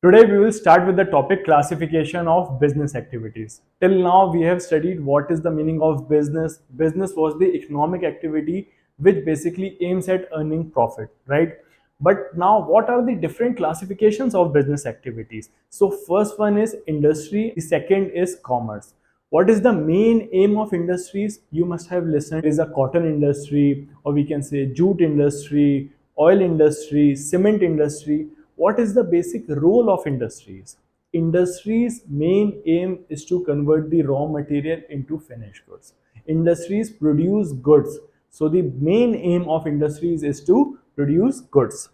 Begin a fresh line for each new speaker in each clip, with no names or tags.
Today we will start with the topic classification of business activities. Till now we have studied what is the meaning of business. Business was the economic activity which basically aims at earning profit, right? But now what are the different classifications of business activities? So first one is industry, the second is commerce. What is the main aim of industries? You must have listened. There is a cotton industry, or we can say jute industry, oil industry, cement industry. What is the basic role of industries? Industries' main aim is to convert the raw material into finished goods. Industries produce goods. So the main aim of industries is to produce goods.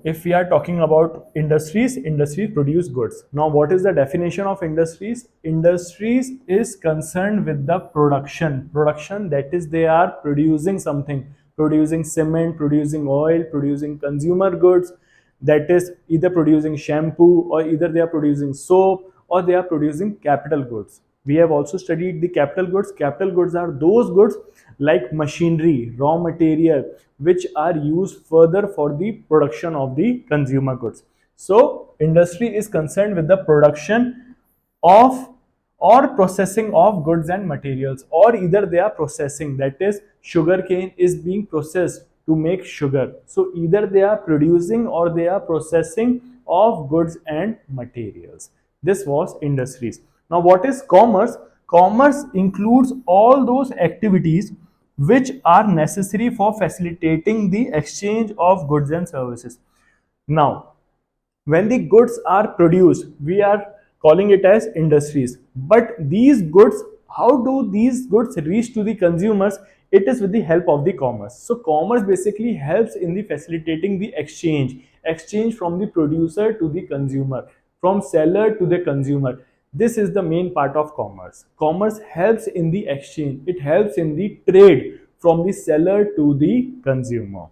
If we are talking about industries, industries produce goods. Now, what is the definition of industries? Industries is concerned with the production, that is, they are producing something, producing cement, producing oil, producing consumer goods, that is either producing shampoo, or either they are producing soap, or they are producing capital goods. We have also studied the capital goods. Capital goods are those goods like machinery, raw material, which are used further for the production of the consumer goods. So industry is concerned with the production of or processing of goods and materials, or either they are processing, that is sugarcane is being processed to make sugar. So either they are producing or they are processing of goods and materials. This was industries. Now what is commerce? Commerce includes all those activities which are necessary for facilitating the exchange of goods and services. Now, when the goods are produced, we are calling it as industries. But these goods, how do these goods reach to the consumers? It is with the help of the commerce. So commerce basically helps in the facilitating the exchange from the producer to the consumer, from seller to the consumer. This is the main part of commerce. Commerce helps in the exchange, it helps in the trade from the seller to the consumer.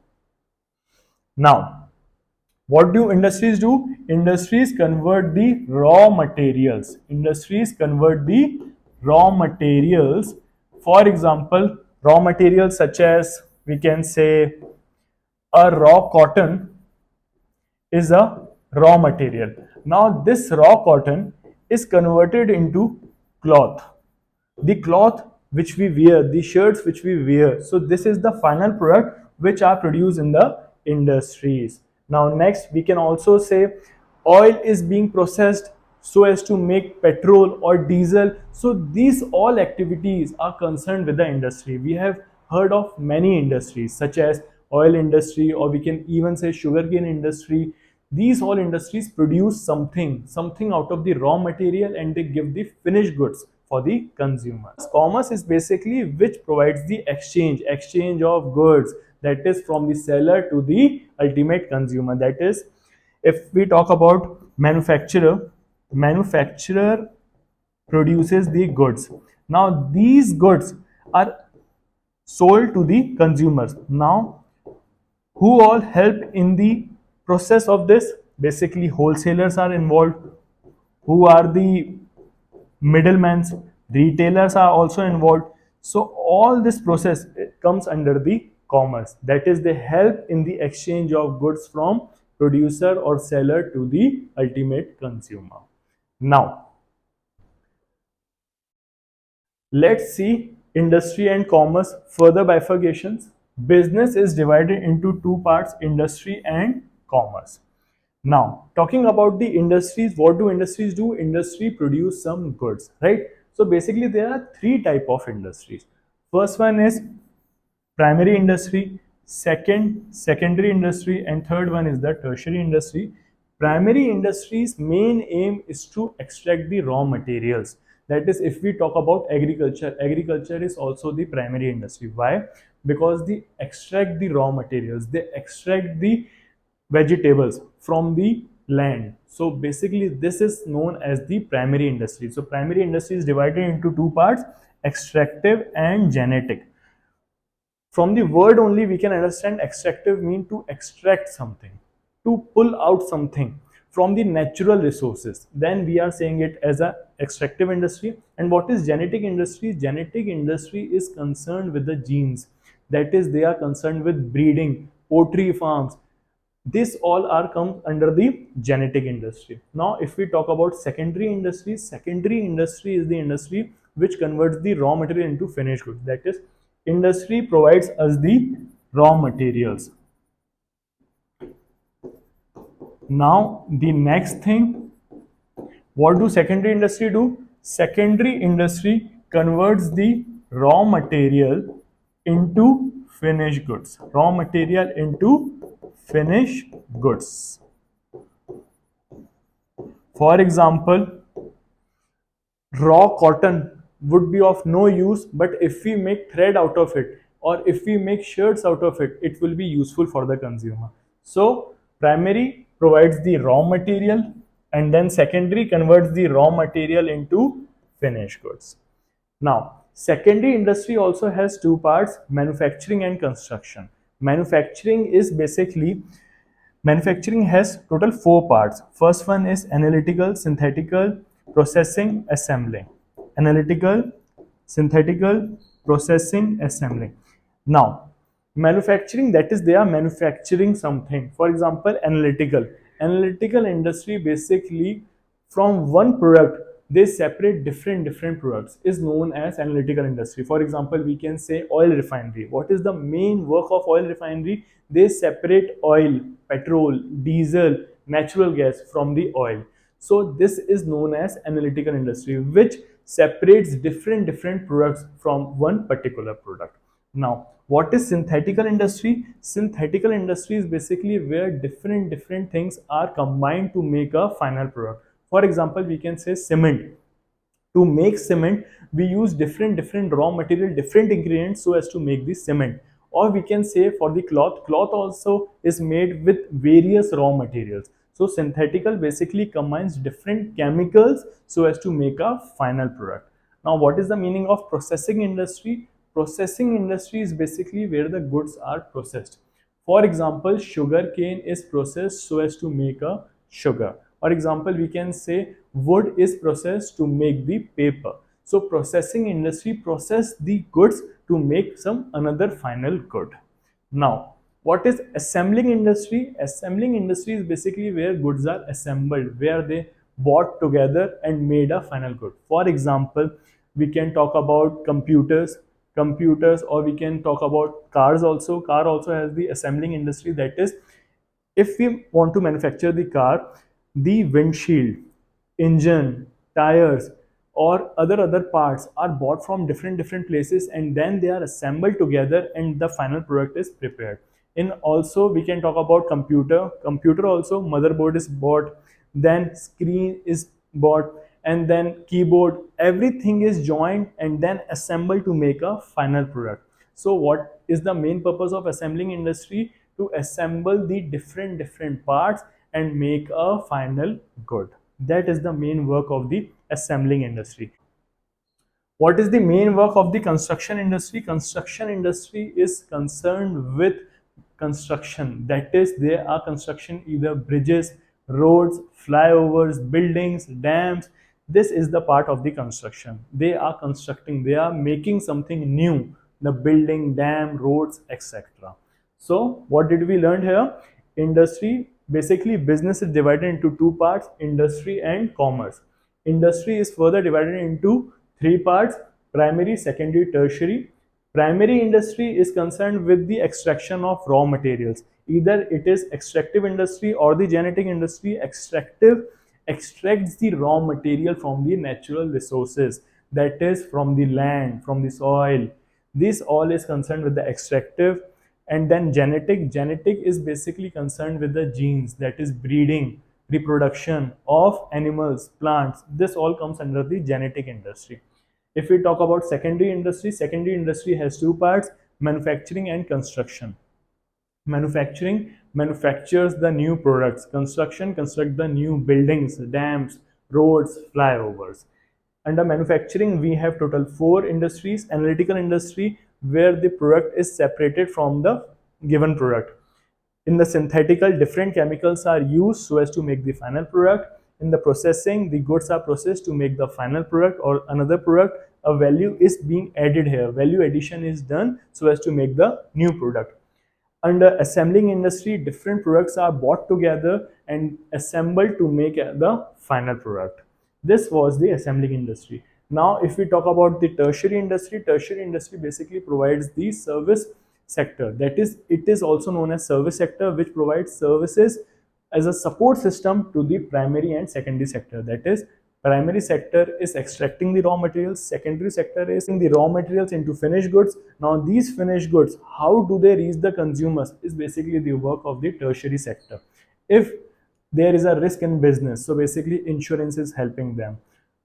Now, what do industries do? Industries convert the raw materials. Industries convert the raw materials. For example, raw materials such as, we can say, a raw cotton is a raw material. Now this raw cotton is converted into cloth. The cloth which we wear, the shirts which we wear. So this is the final product which are produced in the industries. Now next we can also say oil is being processed so as to make petrol or diesel. So these all activities are concerned with the industry. We have heard of many industries such as oil industry, or we can even say sugarcane industry. These all industries produce something out of the raw material, and they give the finished goods for the consumer. Commerce is basically which provides the exchange of goods, that is from the seller to the ultimate consumer. That is, if we talk about manufacturer produces the goods. Now these goods are sold to the consumers. Now who all help in the process of this? Basically wholesalers are involved. Who are the middlemen? Retailers are also involved. So all this process comes under the commerce, that is, they help in the exchange of goods from producer or seller to the ultimate consumer. Now let's see industry and commerce further bifurcations. Business is divided into two parts, industry and commerce. Now, talking about the industries, what do industries do? Industry produce some goods, right? So basically there are three type of industries. First one is primary industry, second secondary industry, and third one is the tertiary industry. Primary industry's main aim is to extract the raw materials. That is, if we talk about agriculture, agriculture is also the primary industry. Why? Because they extract the raw materials, they extract the vegetables from the land. So basically this is known as the primary industry. So primary industry is divided into two parts, extractive and genetic. From the word only we can understand extractive mean to extract something, to pull out something from the natural resources. Then we are saying it as a extractive industry. And what is genetic industry? Genetic industry is concerned with the genes. That is, they are concerned with breeding, poultry farms, This all are come under the genetic industry. Now if we talk about secondary industry, secondary industry is the industry which converts the raw material into finished goods. That is, industry provides us the raw materials. Now the next thing, what do secondary industry do? Secondary industry converts the raw material into finished goods. Raw material into finished goods. For example, raw cotton would be of no use, but if we make thread out of it or if we make shirts out of it, it will be useful for the consumer. So primary provides the raw material, and then secondary converts the raw material into finished goods. Now secondary industry also has two parts: manufacturing and construction. Manufacturing has total four parts. First one is analytical, synthetical, processing, assembling. Analytical, synthetical, processing, assembling. Now, manufacturing, that is, they are manufacturing something. For example, analytical. Analytical industry basically, from one product they separate different products, is known as analytical industry. For example, we can say oil refinery. What is the main work of oil refinery? They separate oil, petrol, diesel, natural gas from the oil. So this is known as analytical industry, which separates different products from one particular product. Now what is synthetical industry? Synthetical industry is basically where different things are combined to make a final product. For example, we can say cement. To make cement, we use different raw material, different ingredients so as to make the cement. Or we can say for the cloth also is made with various raw materials. So synthetical basically combines different chemicals so as to make a final product. Now what is the meaning of processing industry? Processing industry is basically where the goods are processed. For example, sugar cane is processed so as to make a sugar. For example, we can say wood is processed to make the paper. So processing industry process the goods to make some another final good. Now what is assembling industry? Assembling industry is basically where goods are assembled, where they bought together and made a final good. For example, we can talk about computers, or we can talk about cars also. Car also has the assembling industry. That is, if we want to manufacture the car, the windshield, engine, tires, or other parts are bought from different places, and then they are assembled together and the final product is prepared. In also we can talk about computer also, motherboard is bought, then screen is bought, and then keyboard, everything is joined and then assembled to make a final product. So what is the main purpose of assembling industry? To assemble the different parts and make a final good. That is the main work of the assembling industry. What is the main work of the construction industry? Construction industry is concerned with construction. That is, they are construction either bridges, roads, flyovers, buildings, dams. This is the part of the construction. They are constructing, they are making something new, the building, dam, roads, etc. So what did we learn here? Industry, basically business is divided into two parts: industry and commerce. Industry is further divided into three parts: primary, secondary, tertiary. Primary industry is concerned with the extraction of raw materials. Either it is extractive industry or the genetic industry. Extractive extracts the raw material from the natural resources, that is from the land, from the soil. This all is concerned with the extractive. And then genetic is basically concerned with the genes, that is breeding, reproduction of animals, plants. This all comes under the genetic industry. If we talk about secondary industry has two parts: manufacturing and construction. Manufacturing manufactures the new products. Construction constructs the new buildings, dams, roads, flyovers. Under manufacturing, we have total four industries: analytical industry, where the product is separated from the given product. In the synthetical, different chemicals are used so as to make the final product. In the processing, the goods are processed to make the final product or another product. A value is being added here. Value addition is done so as to make the new product. Under assembling industry, different products are brought together and assembled to make the final product. This was the assembling industry. Now, if we talk about the tertiary industry basically provides the service sector. That is, it is also known as service sector, which provides services as a support system to the primary and secondary sector. That is, primary sector is extracting the raw materials, secondary sector is the raw materials into finished goods. Now these finished goods, how do they reach the consumers, is basically the work of the tertiary sector. If there is a risk in business, so basically insurance is helping them,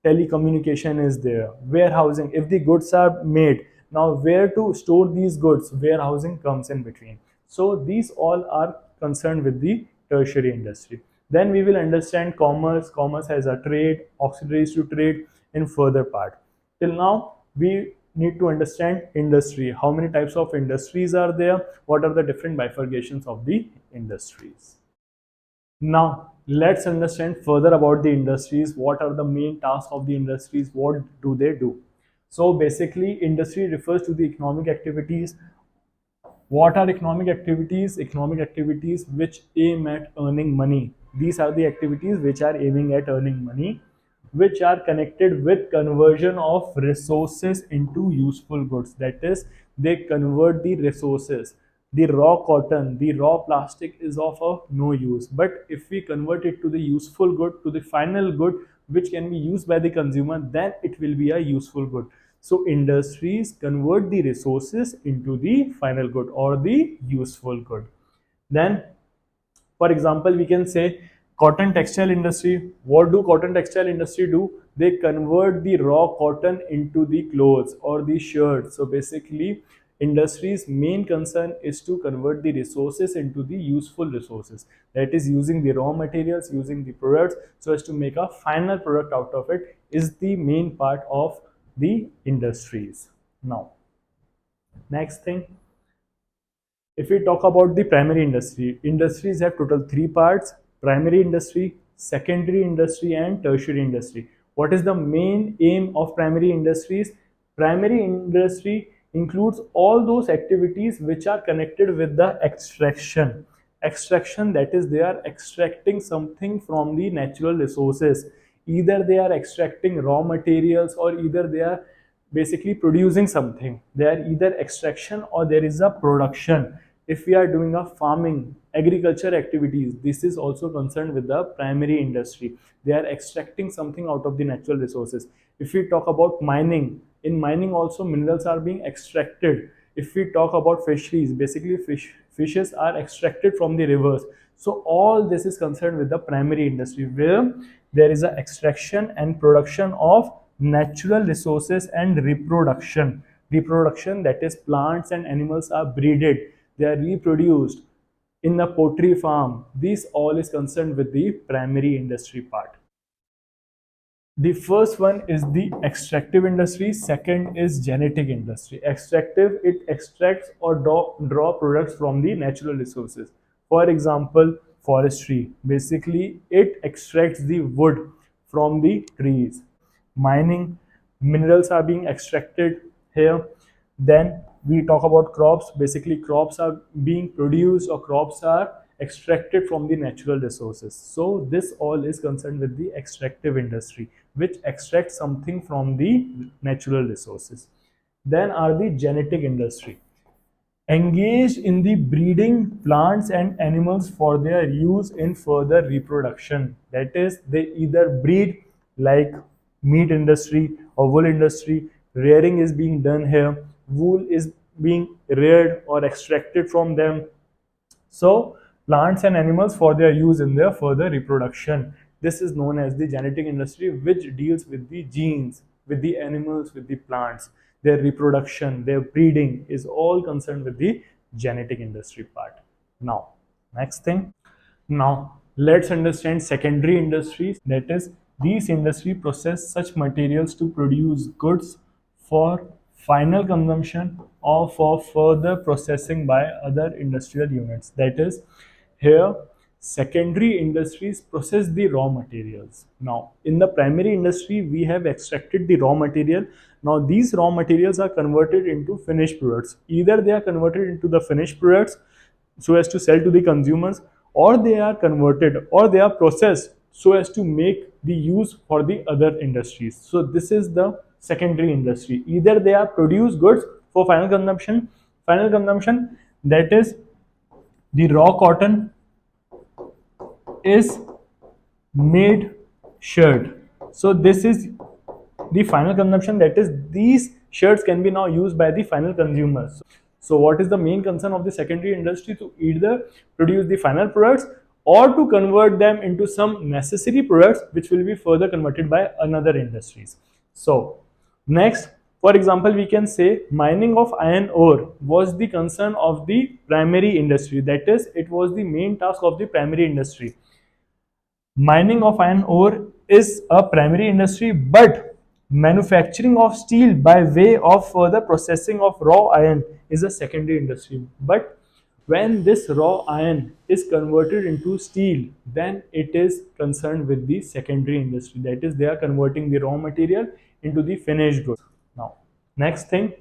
telecommunication is there, warehousing, if the goods are made, now where to store these goods, warehousing comes in between. So these all are concerned with the tertiary industry. Then we will understand commerce. Commerce has a trade, auxiliaries to trade in further part. Till now we need to understand industry, how many types of industries are there, what are the different bifurcations of the industries. Now, let's understand further about the industries. What are the main tasks of the industries? What do they do? So, basically, industry refers to the economic activities. What are economic activities? Economic activities which aim at earning money. These are the activities which are aiming at earning money, which are connected with conversion of resources into useful goods. That is, they convert the resources. The raw cotton, the raw plastic is of no use. But if we convert it to the useful good, to the final good, which can be used by the consumer, then it will be a useful good. So industries convert the resources into the final good or the useful good. Then, for example, we can say cotton textile industry. What do cotton textile industry do? They convert the raw cotton into the clothes or the shirts. So basically, industry's main concern is to convert the resources into the useful resources. That is, using the raw materials, using the products, so as to make a final product out of it, is the main part of the industries. Now, next thing, if we talk about the primary industry, industries have total three parts: primary industry, secondary industry, and tertiary industry. What is the main aim of primary industries? Primary industry includes all those activities which are connected with the extraction. Extraction, that is, they are extracting something from the natural resources. Either they are extracting raw materials or either they are basically producing something. They are either extraction or there is a production. If we are doing a farming, agriculture activities, this is also concerned with the primary industry. They are extracting something out of the natural resources. If we talk about mining, in mining also minerals are being extracted. If we talk about fisheries, basically fishes are extracted from the rivers. So all this is concerned with the primary industry, where there is a extraction and production of natural resources and reproduction. Reproduction, that is, plants and animals are breeded, they are reproduced in the poultry farm. This all is concerned with the primary industry part. The first one is the extractive industry, second is genetic industry. Extractive, it extracts or draw products from the natural resources. For example, forestry, basically it extracts the wood from the trees. Mining, minerals are being extracted here. Then we talk about crops. Basically, crops are being produced or crops are extracted from the natural resources. So this all is concerned with the extractive industry, which extracts something from the natural resources. Then are the genetic industry, engaged in the breeding plants and animals for their use in further reproduction. That is, they either breed, like meat industry or wool industry. Rearing is being done here, wool is being reared or extracted from them. So plants and animals for their use in their further reproduction. This is known as the genetic industry, which deals with the genes, with the animals, with the plants. Their reproduction, their breeding is all concerned with the genetic industry part. Now, next thing. Now, let's understand secondary industries. That is, these industry process such materials to produce goods for final consumption or for further processing by other industrial units. That is, here secondary industries process the raw materials. Now, in the primary industry, we have extracted the raw material. Now, these raw materials are converted into finished products. Either they are converted into the finished products so as to sell to the consumers, or they are converted or they are processed so as to make the use for the other industries. So this is the secondary industry. Either they are produce goods for final consumption, that is the raw cotton is made shirt. So this is the final consumption, that is these shirts can be now used by the final consumers. So what is the main concern of the secondary industry? To either produce the final products or to convert them into some necessary products which will be further converted by another industries. So next, for example, we can say mining of iron ore was the concern of the primary industry, that is it was the main task of the primary industry. Mining of iron ore is a primary industry, but manufacturing of steel by way of further processing of raw iron is a secondary industry. But when this raw iron is converted into steel, then it is concerned with the secondary industry. That is, they are converting the raw material into the finished goods. Now, next thing,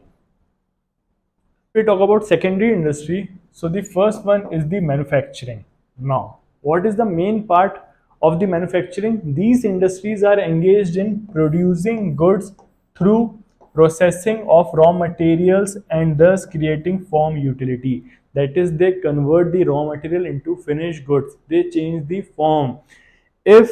we talk about secondary industry. So the first one is the manufacturing. Now, what is the main part of the manufacturing? These industries are engaged in producing goods through processing of raw materials and thus creating form utility. That is, they convert the raw material into finished goods. They change the form. If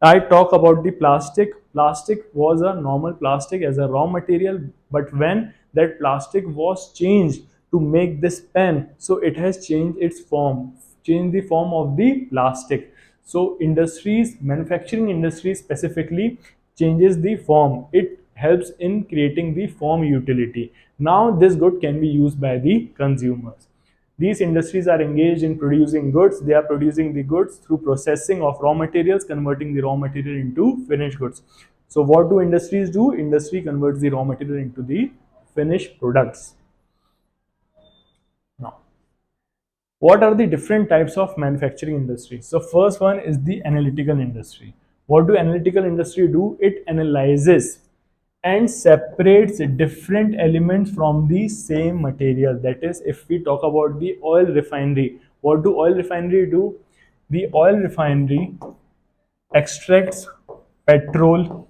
I talk about the plastic, plastic was a normal plastic as a raw material, but when that plastic was changed to make this pen, so it has changed its form, changed the form of the plastic. So industries, manufacturing industry specifically changes the form. It helps in creating the form utility. Now this good can be used by the consumers. These industries are engaged in producing goods. They are producing the goods through processing of raw materials, converting the raw material into finished goods. So what do industries do? Industry converts the raw material into the finished products. Now, what are the different types of manufacturing industry? So first one is the analytical industry. What do analytical industry do? It analyzes and separates different elements from the same material. That is, if we talk about the oil refinery, what do oil refinery do? The oil refinery extracts petrol,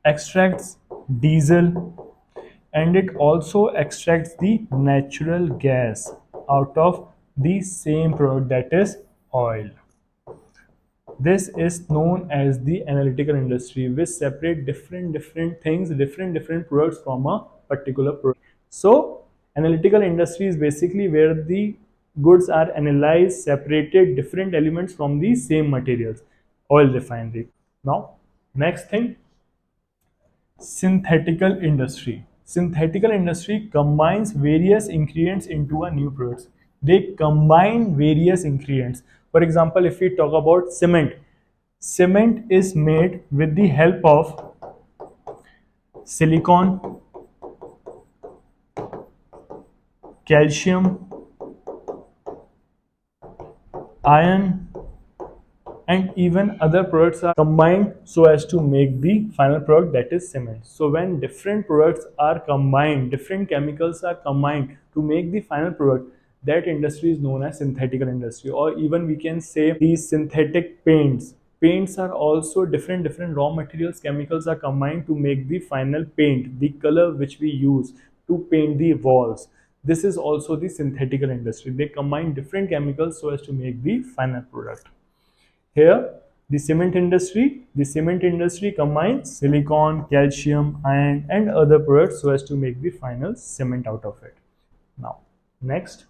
extracts diesel, and it also extracts the natural gas out of the same product, that is oil. This is known as the analytical industry, which separate different things, different products from a particular product. So analytical industry is basically where the goods are analyzed, separated different elements from the same materials. Oil refinery. Now, next thing, synthetical industry. Synthetical industry combines various ingredients into a new product. They combine various ingredients. For example, if we talk about cement, cement is made with the help of silicon, calcium, iron, and even other products are combined so as to make the final product, that is cement. So when different products are combined, different chemicals are combined to make the final product, that industry is known as synthetical industry. Or even we can say these synthetic paints are also different raw materials, chemicals are combined to make the final paint, the color which we use to paint the walls. This is also the synthetical industry. They combine different chemicals so as to make the final product. Here, the cement industry combines silicon, calcium, iron, and other products so as to make the final cement out of it. Now, next,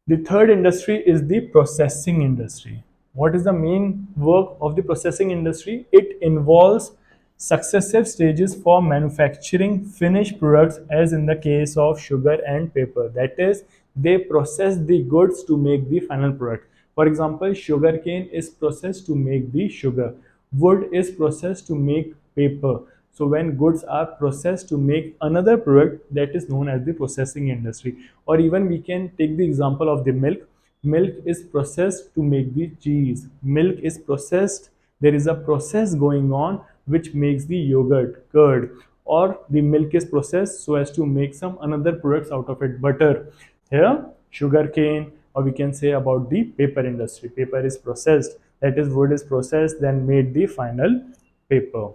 the third industry is the processing industry. What is the main work of the processing industry? It involves successive stages for manufacturing finished products, as in the case of sugar and paper. That is, they process the goods to make the final product. For example, sugarcane is processed to make the sugar. Wood is processed to make paper. So when goods are processed to make another product, that is known as the processing industry. Or even we can take the example of the milk. Milk is processed to make the cheese. Milk is processed, there is a process going on which makes the yogurt, curd. Or the milk is processed so as to make some another products out of it, butter. Here, sugarcane, or we can say about the paper industry. Paper is processed, that is, wood is processed, then made the final paper.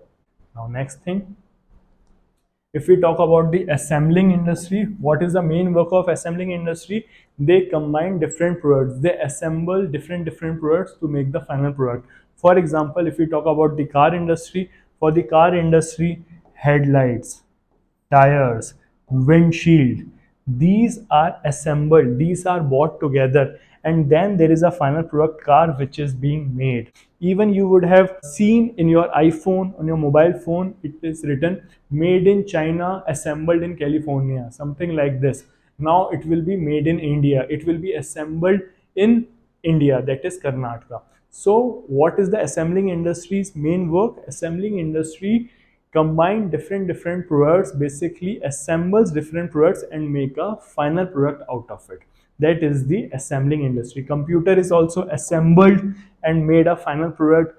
Now, next thing, if we talk about the assembling industry, what is the main work of assembling industry? They combine different products. They assemble different products to make the final product. For example, if we talk about the car industry, for the car industry, headlights, tires, windshield, these are assembled, these are bought together, and then there is a final product car which is being made. Even you would have seen in your iPhone, on your mobile phone, it is written made in China, assembled in California, something like this. Now it will be made in India, it will be assembled in India, that is Karnataka. So what is the assembling industry's main work? Assembling industry combine different products, basically assembles different products and make a final product out of it. That is the assembling industry. Computer is also assembled and made a final product.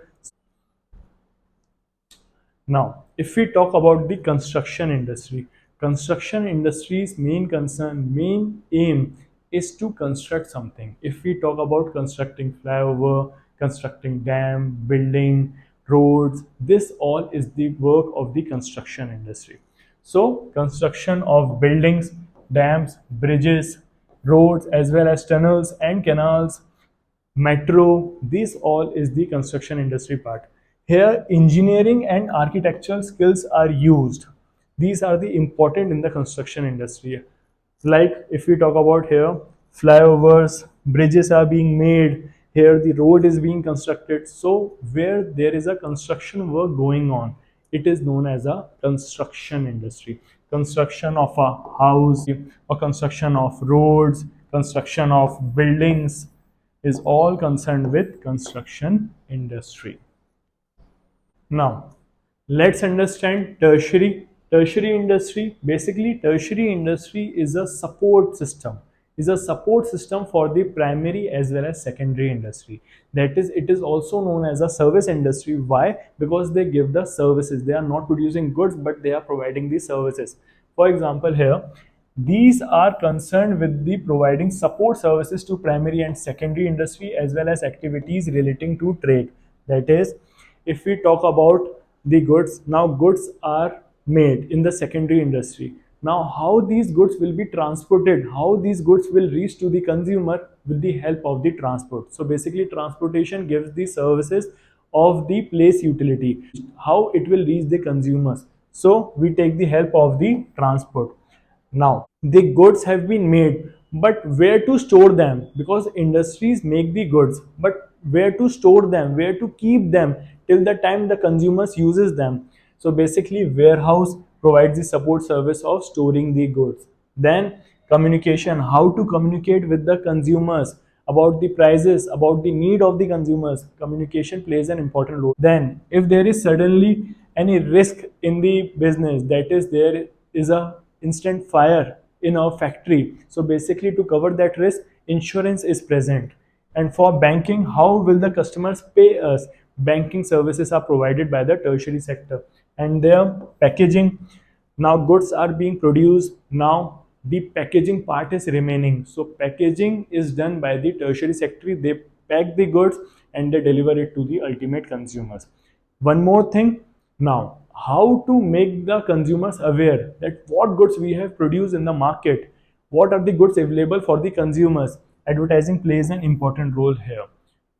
Now, if we talk about the construction industry's main concern, main aim is to construct something. If we talk about constructing flyover, constructing dam, building roads, this all is the work of the construction industry. So, construction of buildings, dams, bridges, roads, as well as tunnels and canals, metro, this all is the construction industry part. Here engineering and architectural skills are used. These are the important in the construction industry. Like if we talk about here, flyovers, bridges are being made, here the road is being constructed. So where there is a construction work going on, it is known as a construction industry. Construction of a house or construction of roads, construction of buildings is all concerned with construction industry. Now, let's understand tertiary. Tertiary industry, basically tertiary industry is a support system, for the primary as well as secondary industry. That is, it is also known as a service industry. Why? Because they give the services. They are not producing goods, but they are providing the services. For example, here, these are concerned with the providing support services to primary and secondary industry as well as activities relating to trade. That is, if we talk about the goods, now goods are made in the secondary industry. Now how these goods will be transported, how these goods will reach to the consumer with the help of the transport. So basically transportation gives the services of the place utility, how it will reach the consumers. So we take the help of the transport. Now, the goods have been made, but where to store them? Because industries make the goods, but where to store them, where to keep them till the time the consumers uses them. So basically, warehouse provides the support service of storing the goods. Then communication, how to communicate with the consumers about the prices, about the need of the consumers. Communication plays an important role. Then, if there is suddenly any risk in the business, that is, there is a instant fire in our factory, so basically to cover that risk, insurance is present. And for banking, how will the customers pay us? Banking services are provided by the tertiary sector. And their packaging, now goods are being produced, now the packaging part is remaining, so packaging is done by the tertiary sector. They pack the goods and they deliver it to the ultimate consumers. One more thing, now how to make the consumers aware that what goods we have produced in the market, what are the goods available for the consumers. Advertising plays an important role here,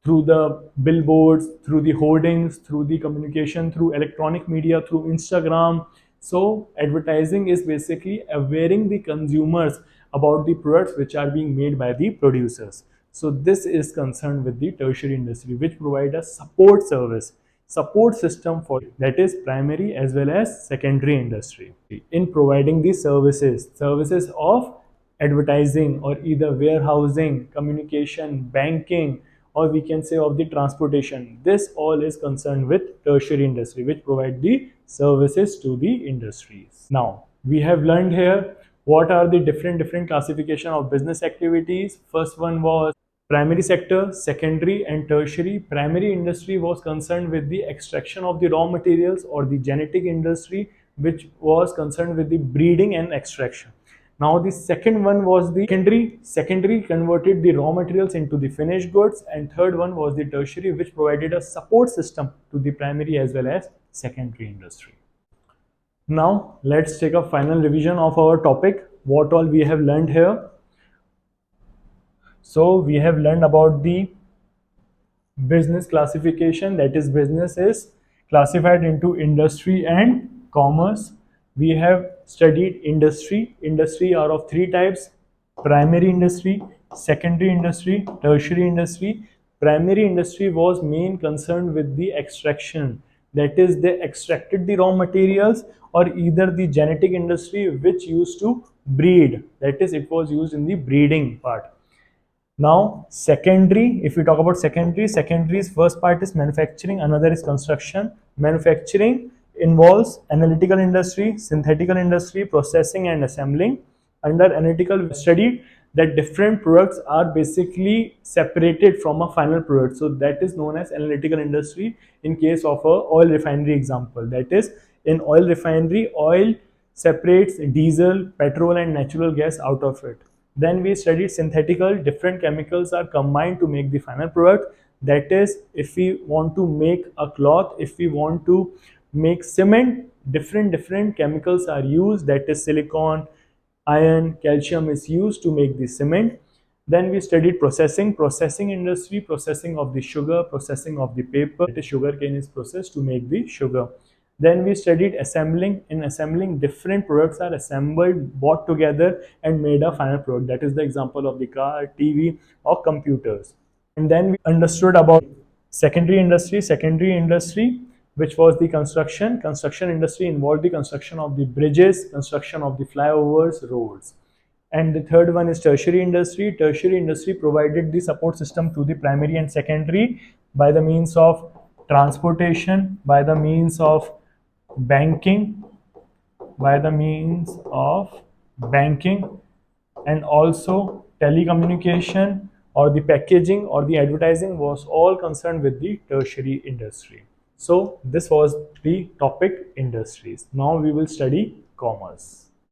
through the billboards, through the hoardings, through the communication, through electronic media, through Instagram. So advertising is basically awareing the consumers about the products which are being made by the producers. So this is concerned with the tertiary industry, which provide a support service, support system for, that is, primary as well as secondary industry in providing the services of advertising, or either warehousing, communication, banking, or we can say of the transportation. This all is concerned with tertiary industry, which provide the services to the industries. Now we have learned here what are the different classification of business activities. First one was primary sector, secondary and tertiary. Primary industry was concerned with the extraction of the raw materials, or the genetic industry, which was concerned with the breeding and extraction. Now the second one was the secondary converted the raw materials into the finished goods, and third one was the tertiary, which provided a support system to the primary as well as secondary industry. Now let's take a final revision of our topic, what all we have learned here. So we have learned about the business classification, that is business is classified into industry and commerce. We have studied industry are of three types: primary industry, secondary industry, tertiary industry. Primary industry was main concerned with the extraction, that is they extracted the raw materials, or either the genetic industry which used to breed, that is it was used in the breeding part. Now, secondary, if we talk about secondary's first part is manufacturing, another is construction. Manufacturing involves analytical industry, synthetical industry, processing and assembling. Under analytical, studied that different products are basically separated from a final product. So that is known as analytical industry in case of a oil refinery example. That is, in oil refinery, oil separates diesel, petrol and natural gas out of it. Then we studied synthetical, different chemicals are combined to make the final product. That is, if we want to make a cloth, if we want to make cement, different chemicals are used, that is silicon, iron, calcium is used to make the cement. Then we studied processing industry, processing of the sugar, processing of the paper, that is sugar cane is processed to make the sugar. Then we studied assembling. In assembling, different products are assembled, bought together and made a final product. That is the example of the car, TV or computers. And then we understood about secondary industry, which was the construction industry involved the construction of the bridges, construction of the flyovers, roads. And the third one is tertiary industry provided the support system to the primary and secondary by the means of transportation, by the means of banking, and also telecommunication, or the packaging or the advertising was all concerned with the tertiary industry. So this was the topic industries. Now we will study commerce.